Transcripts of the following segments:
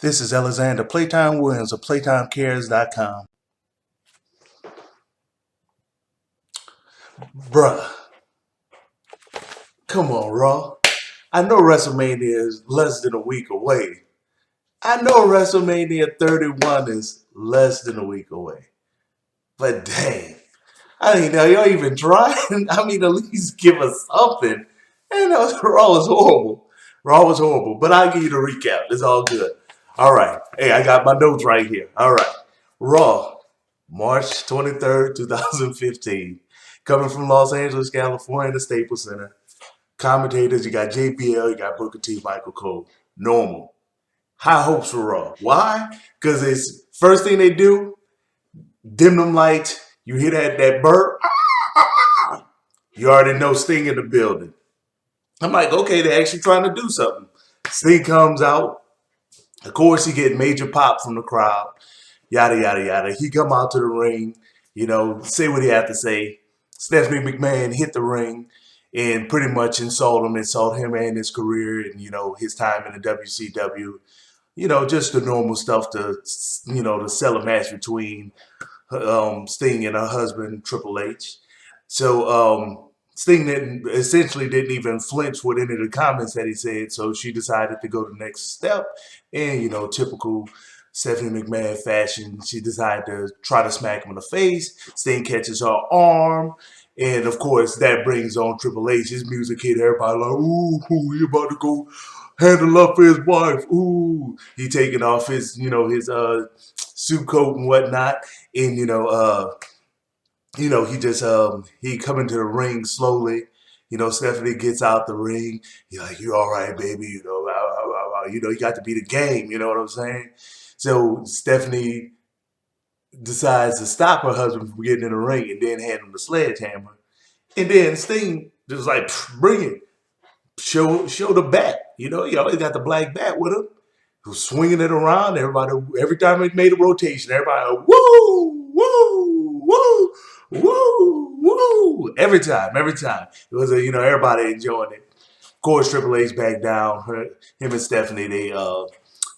This is Alexander Playtime Williams of PlaytimeCares.com. Bruh, come on, Raw. I know WrestleMania is less than a week away. I know WrestleMania 31 is less than a week away. But dang, I didn't know y'all even trying. I mean, at least give us something. And Raw was horrible. Raw was horrible. But I'll give you the recap. It's all good. All right. Hey, I got my notes right here. All right. Raw, March 23rd, 2015. Coming from Los Angeles, California, the Staples Center. Commentators, you got JBL, you got Booker T, Michael Cole. Normal. High hopes for Raw. Why? Because it's first thing they do, dim them lights. You hear that burp. You already know Sting in the building. I'm like, okay, they're actually trying to do something. Sting comes out. Of course, he get major pop from the crowd. Yada, yada, yada. He come out to the ring, say what he had to say. Stephanie McMahon hit the ring and pretty much insult him and his career and, his time in the WCW. Just the normal stuff to sell a match between Sting and her husband, Triple H. So Sting essentially didn't even flinch with any of the comments that he said. So she decided to go the next step. And, typical Stephanie McMahon fashion, she decided to try to smack him in the face. Sting catches her arm. And, of course, that brings on Triple H. His music hit everybody like, ooh, he about to go handle up for his wife. Ooh. He taking off his suit coat and whatnot. And, he just he come into the ring slowly. Stephanie gets out the ring. He's like, "You all right, baby?" You got to be the game. You know what I'm saying? So Stephanie decides to stop her husband from getting in the ring and then hand him the sledgehammer. And then Sting just like, bring it, show the bat. He always got the black bat with him. He was swinging it around. Every time he made a rotation, everybody woo, woo, woo, woo, woo. Every time. It was everybody enjoying it. Of course, Triple H back down. Him and Stephanie,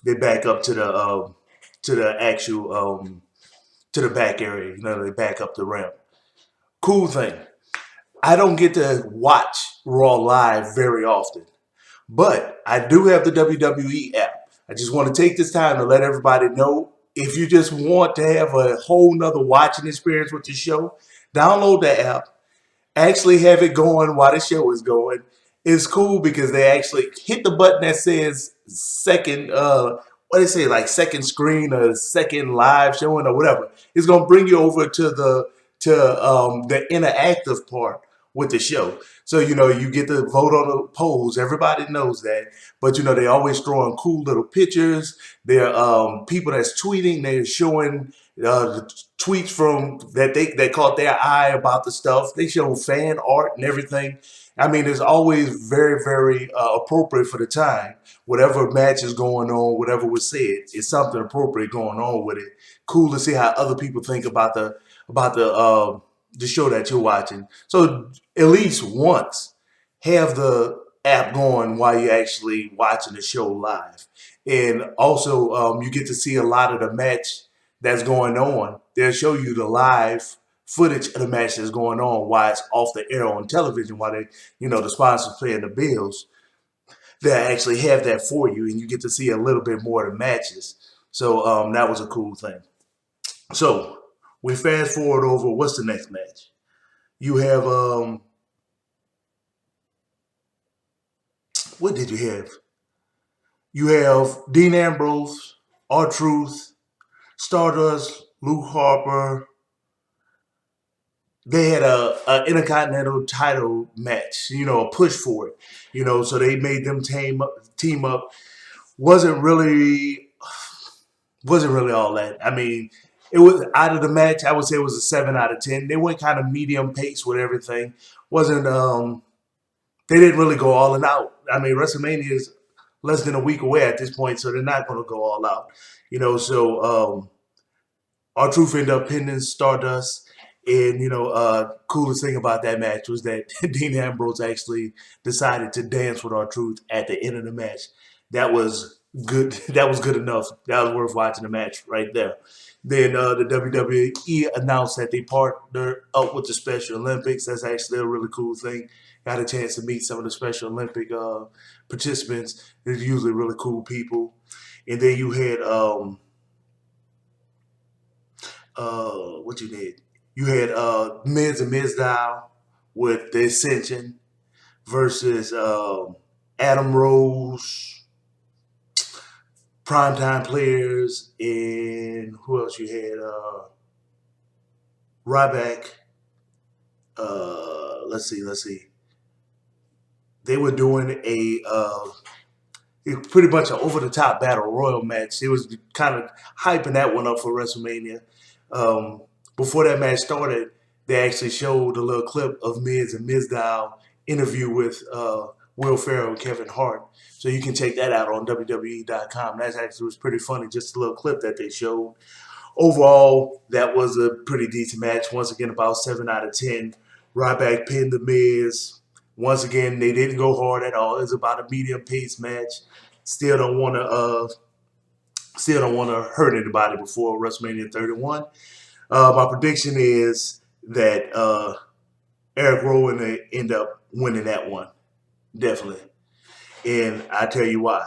they back up to the actual to the back area. They back up the ramp. Cool thing. I don't get to watch Raw live very often, but I do have the WWE app. I just want to take this time to let everybody know, if you just want to have a whole nother watching experience with the show, download the app. Actually have it going while the show is going. It's cool because they actually hit the button that says second, what they say, like second screen or second live showing or whatever. It's gonna bring you over to the interactive part with the show. So you get to vote on the polls. Everybody knows that, but they always throwing cool little pictures. They're people that's tweeting. They're showing the tweets from that caught their eye about the stuff. They show fan art and everything. I mean, it's always very, very appropriate for the time. Whatever match is going on, whatever was said, it's something appropriate going on with it. Cool to see how other people think about the show that you're watching. So at least once, have the app going while you're actually watching the show live. And also, you get to see a lot of the match that's going on. They'll show you the live footage of the match that's going on while it's off the air on television, while the sponsors paying the bills. They actually have that for you, and you get to see a little bit more of the matches. So that was a cool thing. So we fast forward over. What's the next match? You have what did you have? You have Dean Ambrose, R-Truth, Stardust, Luke Harper. They had a intercontinental title match, a push for it, so they made them team up. Wasn't really all that. I mean, it was out of the match. I would say it was a 7 out of 10. They went kind of medium pace with everything. Wasn't They didn't really go all in out. I mean, WrestleMania is less than a week away at this point, so they're not going to go all out. So R-Truth ended up pinning Stardust. And, coolest thing about that match was that Dean Ambrose actually decided to dance with R-Truth at the end of the match. That was good. That was good enough. That was worth watching the match right there. Then the WWE announced that they partnered up with the Special Olympics. That's actually a really cool thing. Got a chance to meet some of the Special Olympic participants. They're usually really cool people. And then you had what you did? You had Miz and Mizdow with the Ascension versus Adam Rose, primetime players, and who else you had? Ryback. Let's see. They were doing pretty much an over the top battle royal match. It was kind of hyping that one up for WrestleMania. Um, Before that match started, they actually showed a little clip of Miz and Mizdow interview with Will Ferrell and Kevin Hart. So you can check that out on WWE.com. That actually was pretty funny, just a little clip that they showed. Overall, that was a pretty decent match. Once again, about 7 out of 10. Ryback pinned the Miz. Once again, they didn't go hard at all. It was about a medium pace match. Still don't want to hurt anybody before WrestleMania 31. My prediction is that Eric Rowan will end up winning that one, definitely. And I tell you why.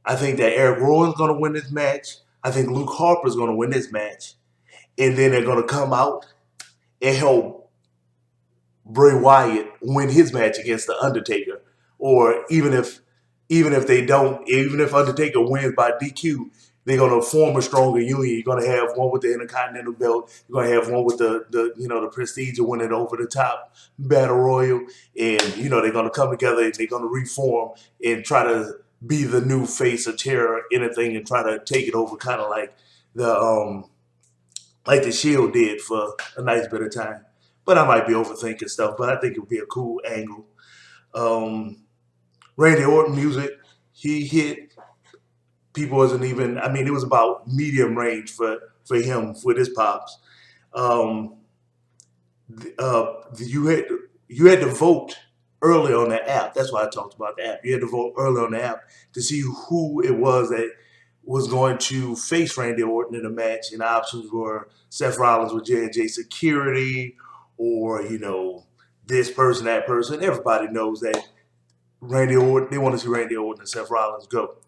I think that Eric Rowan's going to win this match. I think Luke Harper's going to win this match. And then they're going to come out and help Bray Wyatt win his match against The Undertaker. Or even if they don't, even if Undertaker wins by DQ, they're gonna form a stronger union. You're gonna have one with the Intercontinental belt. You're gonna have one with the prestige of winning over the top battle royal, and they're gonna come together and they're gonna reform and try to be the new face of terror in a thing and try to take it over, kind of the like the Shield did for a nice bit of time. But I might be overthinking stuff. But I think it would be a cool angle. Um, Randy Orton music, he hit. People wasn't even. I mean, it was about medium range for him with his pops. Um, you had to vote early on the app. That's why I talked about the app. You had to vote early on the app to see who it was that was going to face Randy Orton in a match. And the options were Seth Rollins with J&J Security, or this person, that person. Everybody knows that Randy Orton. They want to see Randy Orton and Seth Rollins go.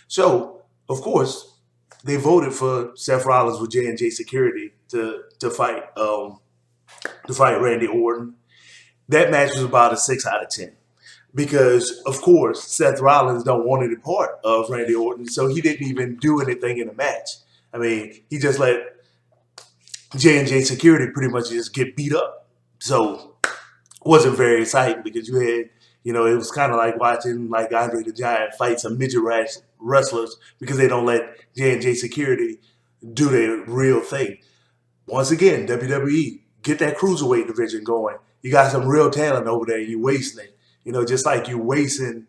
So, of course, they voted for Seth Rollins with J&J Security to fight Randy Orton. That match was about a 6 out of 10 because, of course, Seth Rollins don't want any part of Randy Orton, so he didn't even do anything in the match. I mean, he just let J&J Security pretty much just get beat up. So it wasn't very exciting because you had, it was kind of like watching like Andre the Giant fight some midget wrestlers because they don't let J&J Security do their real thing. Once again, WWE, get that cruiserweight division going. You got some real talent over there. You're wasting it. Just like you're wasting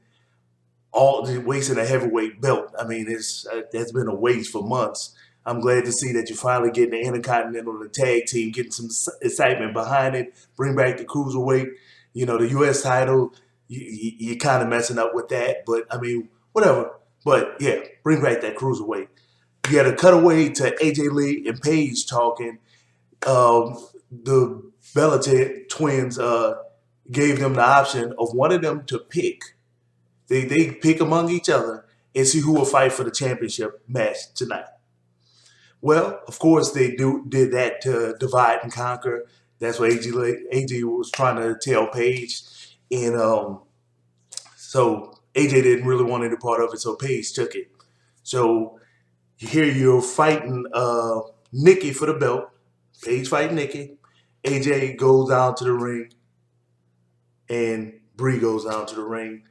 a heavyweight belt. I mean, that's been a waste for months. I'm glad to see that you're finally getting the Intercontinental, the tag team, getting some excitement behind it. Bring back the cruiserweight. The U.S. title. You're kind of messing up with that, but I mean, whatever. But yeah, bring back that cruiserweight. You had a cutaway to AJ Lee and Paige talking. The Bellator twins gave them the option of one of them to pick. They pick among each other and see who will fight for the championship match tonight. Well, of course they did that to divide and conquer. That's what AJ was trying to tell Paige, and so AJ didn't really want any part of it, so Paige took it. So here you're fighting Nikki for the belt. Paige fighting Nikki. AJ goes down to the ring, and Brie goes down to the ring.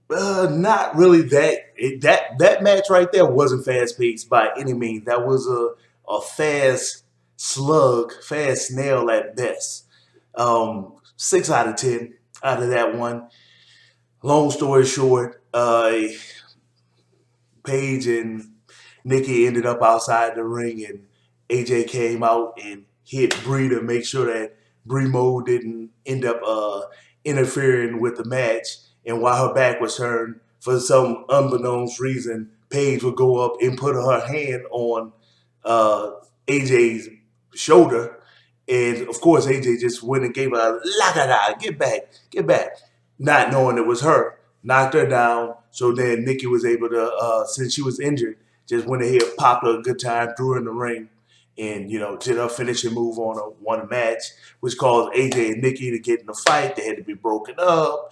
Not really that match right there wasn't fast paced by any means. That was a fast slug, fast snail at best. 6 out of 10 out of that one. Long story short, Paige and Nikki ended up outside the ring, and AJ came out and hit Brie to make sure that Brie Mo didn't end up interfering with the match. And while her back was turned, for some unbeknownst reason, Paige would go up and put her hand on uh, AJ's shoulder. And of course, AJ just went and gave her a la da da, get back, not knowing it was her, knocked her down. So then Nikki was able to, since she was injured, just went ahead, popped her a good time, threw her in the ring, and did her finishing move on her, won a match, which caused AJ and Nikki to get in a fight. They had to be broken up,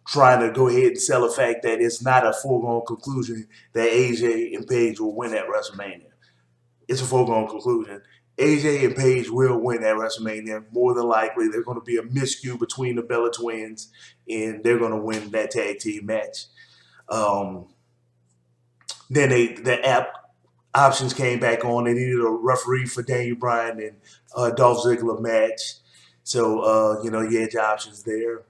trying to go ahead and sell the fact that it's not a foregone conclusion that AJ and Paige will win at WrestleMania. It's a foregone conclusion. AJ and Paige will win at WrestleMania. More than likely, there's going to be a miscue between the Bella Twins, and they're going to win that tag team match. Um, then the app options came back on. They needed a referee for Daniel Bryan and Dolph Ziggler match. So, you had your options there.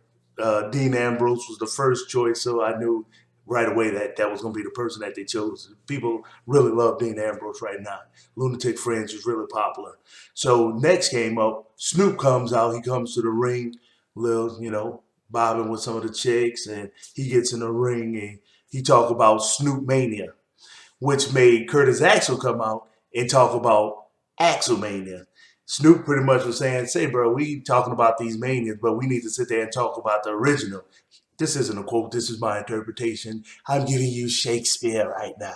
Dean Ambrose was the first choice, so I knew right away that was going to be the person that they chose. People really love Dean Ambrose right now. Lunatic Fringe is really popular. So next came up, Snoop comes out. He comes to the ring, bobbing with some of the chicks, and he gets in the ring and he talk about Snoop Mania, which made Curtis Axel come out and talk about Axelmania. Snoop pretty much was saying, say, bro, we talking about these manias, but we need to sit there and talk about the original. This isn't a quote. This is my interpretation. I'm giving you Shakespeare right now.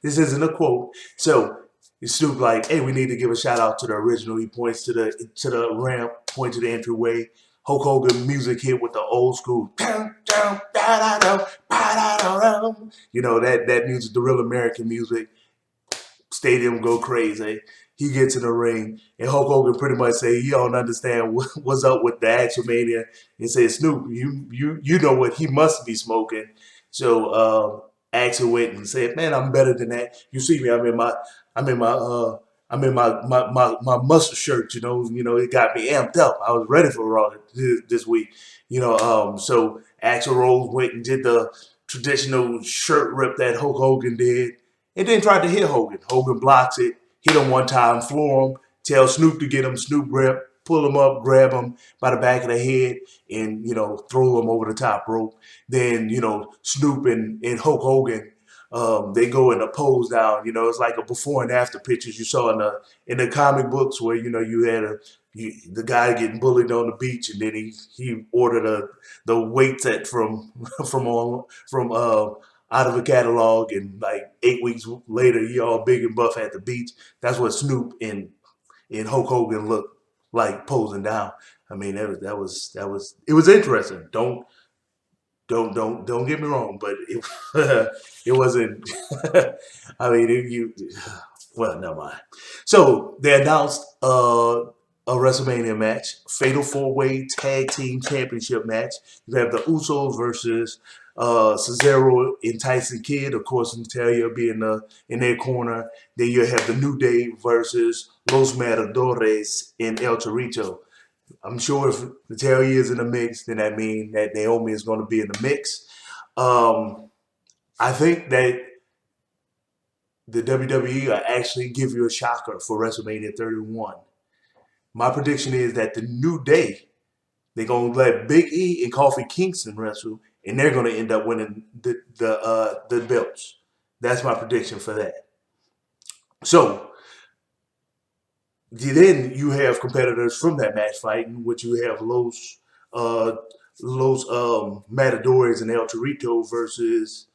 This isn't a quote. So Snoop like, hey, we need to give a shout out to the original. He points to the ramp, points to the entryway. Hulk Hogan music hit with the old school. That music, the real American music. Stadium go crazy. He gets in the ring, and Hulk Hogan pretty much say he don't understand what's up with the Axelmania, and say, Snoop, you know what he must be smoking. So Axel went and said, man, I'm better than that. You see me, I'm in my muscle shirt. It got me amped up. I was ready for Raw this week. So Axel Rose went and did the traditional shirt rip that Hulk Hogan did. And then tried to hit Hogan. Hogan blocks it, hit him one time, floor him, tell Snoop to get him. Snoop grab, pull him up, grab him by the back of the head, and throw him over the top rope. Then Snoop and Hulk Hogan, they go in a pose down. It's like a before and after pictures you saw in the comic books where you had the guy getting bullied on the beach, and then he ordered the weight set from out of a catalog, and like 8 weeks later, he all big and buff at the beach. That's what Snoop and Hulk Hogan looked like posing down. I mean, it was interesting. Don't get me wrong, but it wasn't. I mean, well, never mind. So they announced a WrestleMania match, Fatal 4-Way Tag Team Championship match. You have the Usos versus Cesaro and Tyson Kidd, of course, Natalia being in their corner. Then you have the New Day versus Los Matadores and El Torito. I'm sure if Natalia is in the mix, then that means that Naomi is going to be in the mix. I think that the WWE will actually give you a shocker for WrestleMania 31. My prediction is that the New Day, they're going to let Big E and Kofi Kingston wrestle, and they're going to end up winning the belts. That's my prediction for that. So then you have competitors from that match fighting, which you have Los Matadores and El Torito versus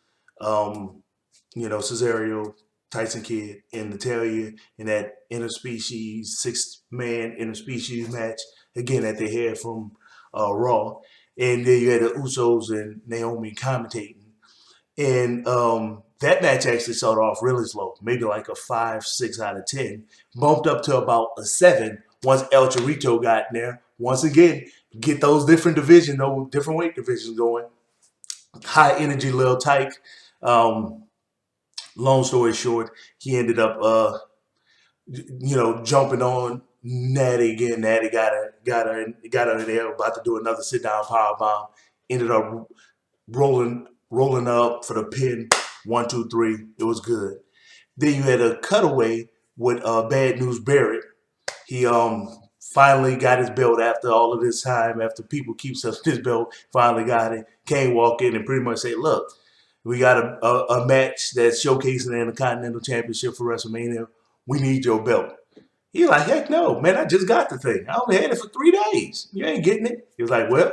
Cesaro, Tyson Kidd, and Natalia in that interspecies 6-man interspecies match again that they had from Raw, and then you had the Usos and Naomi commentating, and that match actually started off really slow, maybe like a 5, 6 out of 10, bumped up to about a 7 once El Torito got in there. Once again, get those different weight divisions going. High energy Lil Tyke. Long story short, he ended up, jumping on Natty again. Natty got her in there, about to do another sit down power bomb. Ended up rolling up for the pin. 1, 2, 3. It was good. Then you had a cutaway with Bad News Barrett. He finally got his belt after all of this time, after people keep such his belt, finally got it. Kane walk in and pretty much say, look, we got a match that's showcasing the Intercontinental Championship for WrestleMania. We need your belt. He's like, heck no, man, I just got the thing. I only had it for 3 days. You ain't getting it. He was like, well,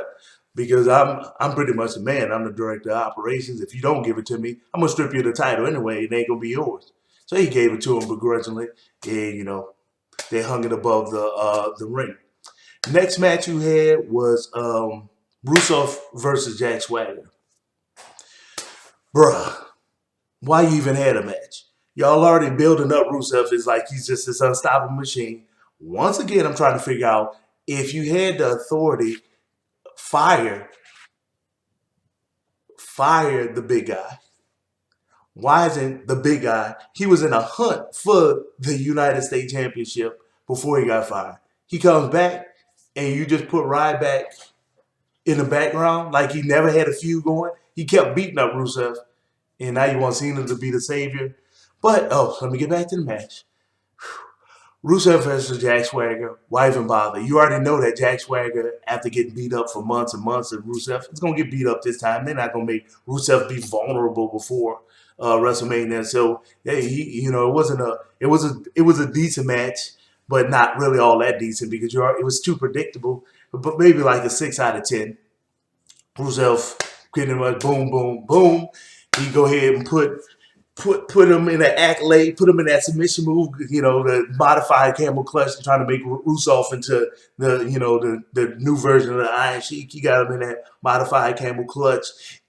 because I'm pretty much the man. I'm the director of operations. If you don't give it to me, I'm gonna strip you of the title anyway. It ain't gonna be yours. So he gave it to him begrudgingly, and they hung it above the ring. Next match you had was Rusev versus Jack Swagger. Bruh, why you even had a match? Y'all already building up Rusev is like he's just this unstoppable machine. Once again, I'm trying to figure out if you had the authority, fire the big guy. Why isn't the big guy? He was in a hunt for the United States Championship before he got fired. He comes back and you just put Ryback in the background like he never had a feud going. He kept beating up Rusev, and now you want Cena to be the savior. But let me get back to the match. Rusev versus Jack Swagger. Why even bother? You already know that Jack Swagger, after getting beat up for months and months, and Rusev is gonna get beat up this time. They're not gonna make Rusev be vulnerable before WrestleMania. So it was a decent match, but not really all that decent because it was too predictable. But maybe like a 6 out of 10. Rusev pretty much boom, boom, boom. He go ahead and put him in an accolade, put him in that submission move, the modified camel clutch, trying to make Rusev into the new version of the Iron Sheik. He got him in that modified camel clutch,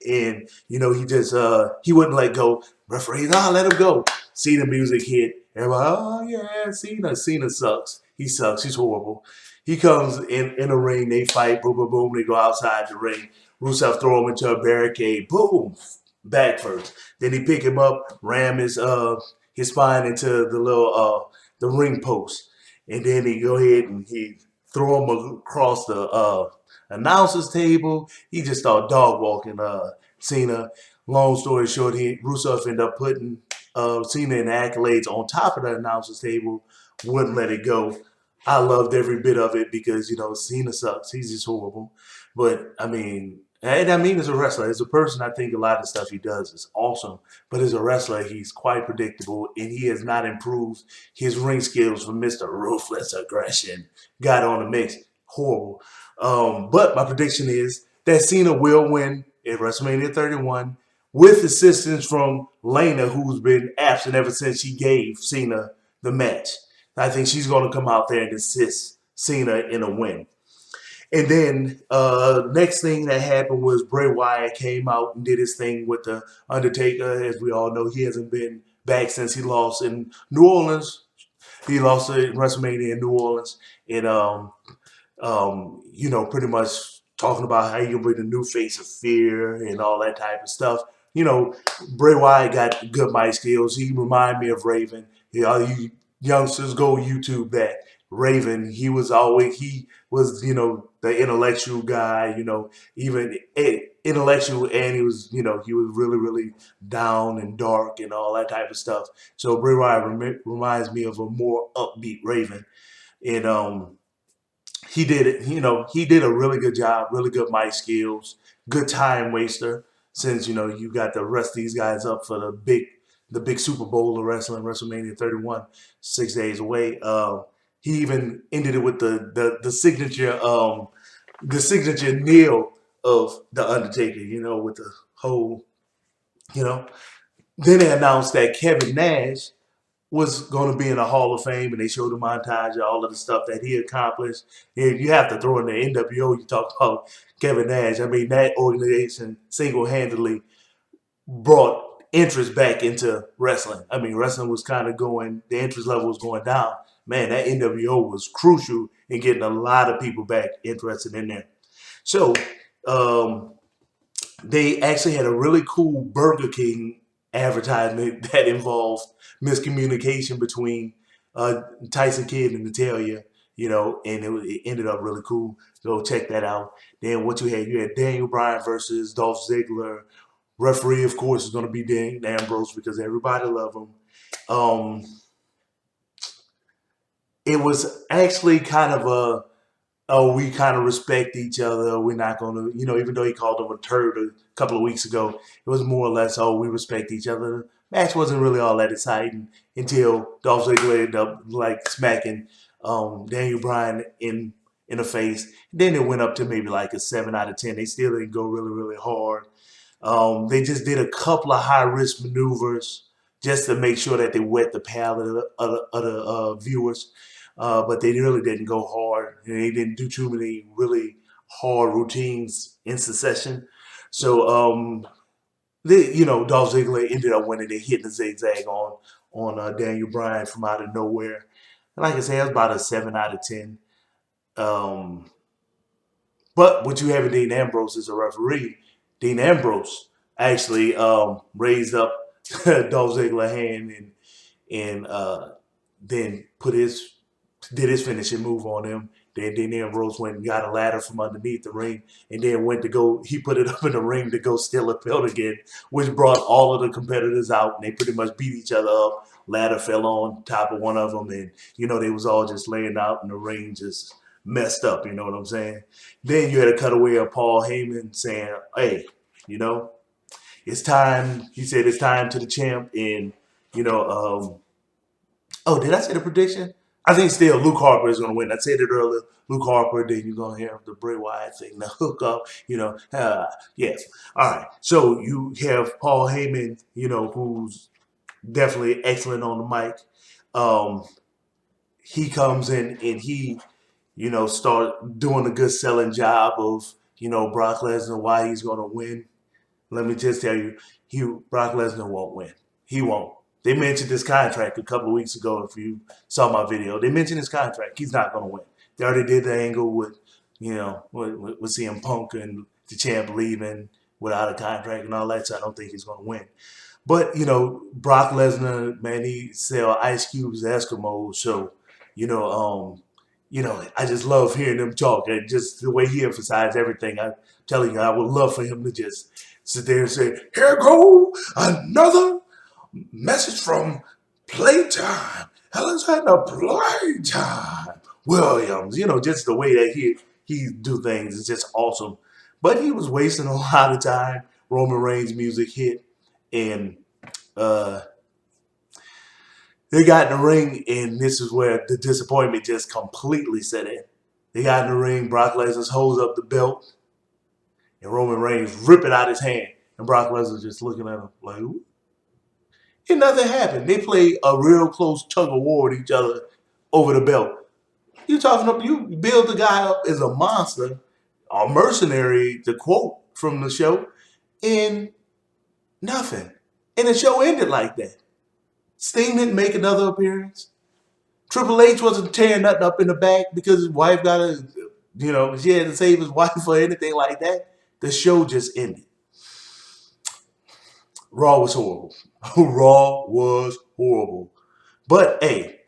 and he wouldn't let go. Referee, let him go. Cena music hit. Everybody, oh yeah, Cena sucks. He sucks. He's horrible. He comes in the ring. They fight. Boom, boom, boom. They go outside the ring. Rusev throw him into a barricade. Boom. Back first. Then he pick him up, ram his spine into the ring post, and then he go ahead and he throw him across the announcers table. He just started dog walking Cena. Long story short, Rusev ended up putting Cena in the accolades on top of the announcers table. Wouldn't let it go. I loved every bit of it because Cena sucks. He's just horrible. But as a wrestler, as a person, I think a lot of the stuff he does is awesome. But as a wrestler, he's quite predictable, and he has not improved his ring skills from Mr. Ruthless Aggression. Got on the mix. Horrible. But my prediction is that Cena will win at WrestleMania 31 with assistance from Lana, who's been absent ever since she gave Cena the match. I think she's going to come out there and assist Cena in a win. And then next thing that happened was Bray Wyatt came out and did his thing with the Undertaker. As we all know, he hasn't been back since he lost in New Orleans. He lost at WrestleMania in New Orleans, and pretty much talking about how you can be the new face of fear and all that type of stuff. Bray Wyatt got good mic skills. He reminded me of Raven. You youngsters go YouTube that. Raven, he was the intellectual guy, even intellectual, and he was really, really down and dark and all that type of stuff. So Bray Wyatt reminds me of a more upbeat Raven. And he did it, he did a really good job, really good mic skills, good time waster, since, you got the rest of these guys up for the big Super Bowl of wrestling, WrestleMania 31, 6 days away. He even ended it with the signature kneel of the Undertaker, with the whole, Then they announced that Kevin Nash was going to be in the Hall of Fame, and they showed a montage of all of the stuff that he accomplished. And you have to throw in the NWO. You talk about Kevin Nash. That organization single-handedly brought interest back into wrestling. Wrestling was kind of the interest level was going down. Man, that NWO was crucial in getting a lot of people back interested in there. So they actually had a really cool Burger King advertisement that involved miscommunication between Tyson Kidd and Natalia, and it ended up really cool. So check that out. Then what you had Daniel Bryan versus Dolph Ziggler. Referee, of course, is going to be Dean Ambrose because everybody loves him. it was actually kind of a, oh, we kind of respect each other. We're not going to, even though he called him a turd a couple of weeks ago, it was more or less, oh, we respect each other. Match wasn't really all that exciting until Dolph Ziggler ended up like smacking Daniel Bryan in the face. Then it went up to maybe like a 7 out of 10. They still didn't go really, really hard. They just did a couple of high risk maneuvers just to make sure that they wet the palate of the viewers. But they really didn't go hard. They didn't do too many really hard routines in succession. So, Dolph Ziggler ended up winning. They hit the zigzag on Daniel Bryan from out of nowhere. And like I said, it was about a 7 out of 10. Um, but what you have in Dean Ambrose is a referee. Dean Ambrose actually raised up Dolph Ziggler's hand and then did his finishing move on him. Then Dean Ambrose went and got a ladder from underneath the ring and then went to go, he put it up in the ring to go steal a belt again, which brought all of the competitors out and they pretty much beat each other up. Ladder fell on top of one of them and, they was all just laying out in the ring just messed up, you know what I'm saying? Then you had a cutaway of Paul Heyman saying, hey, you know, it's time. He said it's time to the champ. And, oh, did I say the prediction? I think still Luke Harper is going to win. I said it earlier. Luke Harper, then you're going to have the Bray Wyatt thing, the hook up, yeah. All right. So you have Paul Heyman, who's definitely excellent on the mic. He comes in and he, start doing a good selling job of, Brock Lesnar, why he's going to win. Let me just tell you, Brock Lesnar won't win. He won't. They mentioned his contract a couple of weeks ago. If you saw my video, they mentioned his contract. He's not going to win. They already did the angle with, with CM Punk and the champ leaving without a contract and all that. So I don't think he's going to win. But Brock Lesnar, man, he sell ice cubes to Eskimos. So I just love hearing them talk. And just the way he emphasized everything. I'm telling you, I would love for him to just sit there and say, "Here go another message from Playtime. Alexander Playtime Williams." Just the way that he do things is just awesome. But he was wasting a lot of time. Roman Reigns' music hit, and they got in the ring, and this is where the disappointment just completely set in. They got in the ring. Brock Lesnar holds up the belt, and Roman Reigns rip it out his hand, and Brock Lesnar just looking at him like, ooh. And nothing happened. They played a real close tug of war with each other over the belt. You build the guy up as a monster, a mercenary, to quote from the show, and nothing. And the show ended like that. Sting didn't make another appearance. Triple H wasn't tearing nothing up in the back because his wife she had to save his wife or anything like that. The show just ended. Raw was horrible. Raw was horrible. But hey,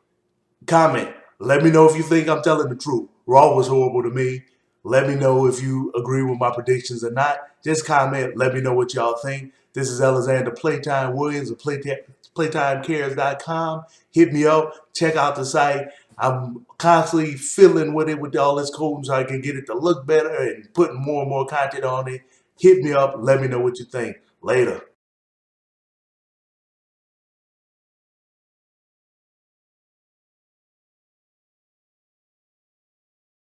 comment. Let me know if you think I'm telling the truth. Raw was horrible to me. Let me know if you agree with my predictions or not. Just comment. Let me know what y'all think. This is Alexander Playtime Williams of PlaytimeCares.com. Hit me up. Check out the site. I'm constantly fiddling with it with all this code so I can get it to look better and putting more and more content on it. Hit me up. Let me know what you think. Later.